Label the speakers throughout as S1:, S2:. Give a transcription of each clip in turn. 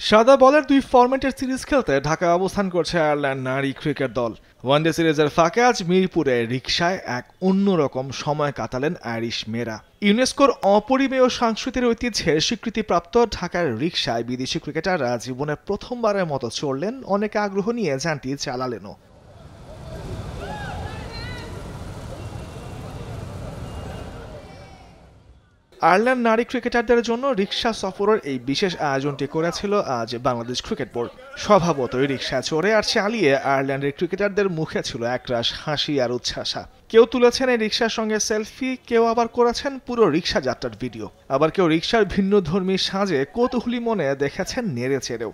S1: সাদা বলের দুই ফরম্যাটের সিরিজ খেলতে ঢাকায় অবস্থান করছে আয়ারল্যান্ড নারী ক্রিকেট দল। ওয়ানডে সিরিজের ফাঁকে আজ মিরপুরে রিকশায় এক অন্যরকম সময় কাটালেন আইরিশ মেয়েরা। ইউনেস্কোর অপরিমেয় সাংস্কৃতিক ঐতিহ্যের স্বীকৃতিপ্রাপ্ত ঢাকার রিকশায় বিদেশি ক্রিকেটাররা জীবনে প্রথমবারের মতো চড়লেন, অনেকে আগ্রহ নিয়ে যানটি চালালেনও। আয়ারল্যান্ড নারী ক্রিকেটারদের জন্য রিকশা সফরের এই বিশেষ আয়োজনটি করেছিল আজ বাংলাদেশ ক্রিকেট বোর্ড। স্বভাবতই রিকশা চড়ে আর চালিয়ে আয়ারল্যান্ডের ক্রিকেটারদের মুখে ছিল একরাশ হাসি আর উচ্ছ্বাসা। কেউ তুলেছেন এই রিকশার সঙ্গে সেলফি, কেউ আবার করেছেন পুরো রিকশা যাত্রার ভিডিও, আবার কেউ রিকশার ভিন্ন ধর্মী সাজে কৌতূহলী মনে দেখেছেন নেড়ে চেড়েও।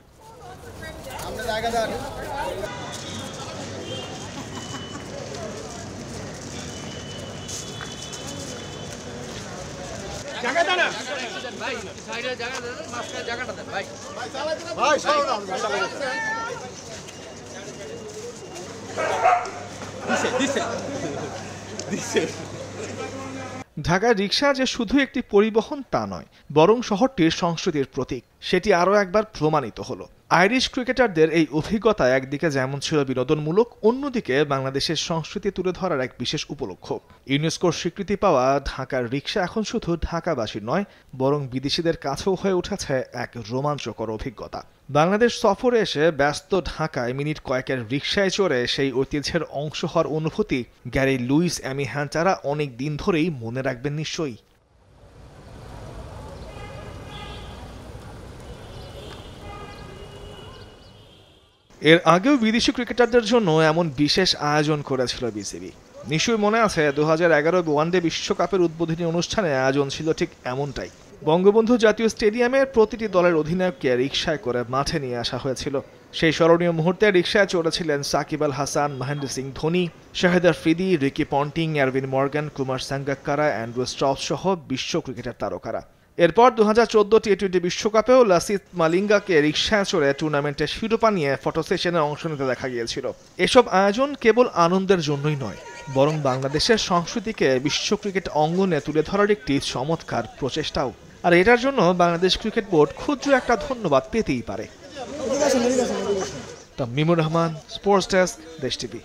S1: ঢাকার রিকশা যে শুধু একটি পরিবহন তা নয়, বরং শহরটির সংস্কৃতির প্রতীক, সেটি আরও একবার প্রমাণিত হলো। আইরিশ ক্রিকেটারদের এই অভিজ্ঞতা একদিকে যেমন ছিল বিনোদনমূলক, অন্যদিকে বাংলাদেশের সংস্কৃতি তুলে ধরার এক বিশেষ উপলক্ষ। ইউনেস্কোর স্বীকৃতি পাওয়া ঢাকার রিকশা এখন শুধু ঢাকাবাসী নয়, বরং বিদেশিদের কাছেও হয়ে উঠেছে এক রোমাঞ্চকর অভিজ্ঞতা। বাংলাদেশ সফরে এসে ব্যস্ত ঢাকায় মিনিট কয়েকের রিকশায় চড়ে সেই ঐতিহ্যের অংশ হওয়ার অনুভূতি গ্যারি লুইস, অ্যামি হ্যান্টারা অনেক দিন ধরেই মনে রাখবেন নিশ্চয়ই। এর আগেও বিদেশি ক্রিকেটারদের জন্য এমন বিশেষ আয়োজন করেছিল বিসিবি। নিশ্চয়ই মনে আছে 2011 ওয়ানডে বিশ্বকাপের উদ্বোধনী অনুষ্ঠানে আয়োজন ছিল ঠিক এমনটাই। বঙ্গবন্ধু জাতীয় স্টেডিয়ামে প্রতিটি দলের অধিনায়ককে রিকশায় করে মাঠে নিয়ে আসা হয়েছিল। সেই স্মরণীয় মুহূর্তে রিকশায় চড়েছিলেন Shakib Al Hasan, Mahendra Singh Dhoni, Shahid Afridi, Ricky Ponting, Eoin Morgan, Kumar Sangakkara, Andrew Strauss সহ বিশ্ব ক্রিকেটার তারকারা। এরপর 2014 টি-20 বিশ্বকাপেও লাসিথ মালিঙ্গাকে রিকশায় চড়ে টুর্নামেন্টের শিরোপা নিয়ে ফটো সেশনে অংশ নিতে দেখা গিয়েছিল। এসব আয়োজন কেবল আনন্দের জন্যই নয়, বরং বাংলাদেশের সংস্কৃতিকে বিশ্ব ক্রিকেট অঙ্গনে তুলে ধরার একটি চমৎকার প্রচেষ্টাও। আর এটার জন্য বাংলাদেশ ক্রিকেট বোর্ড ক্ষুদ্র একটা ধন্যবাদ পেতেই পারে। তামিমুর রহমান, স্পোর্টস ডেস্ক, দেশ টিভি।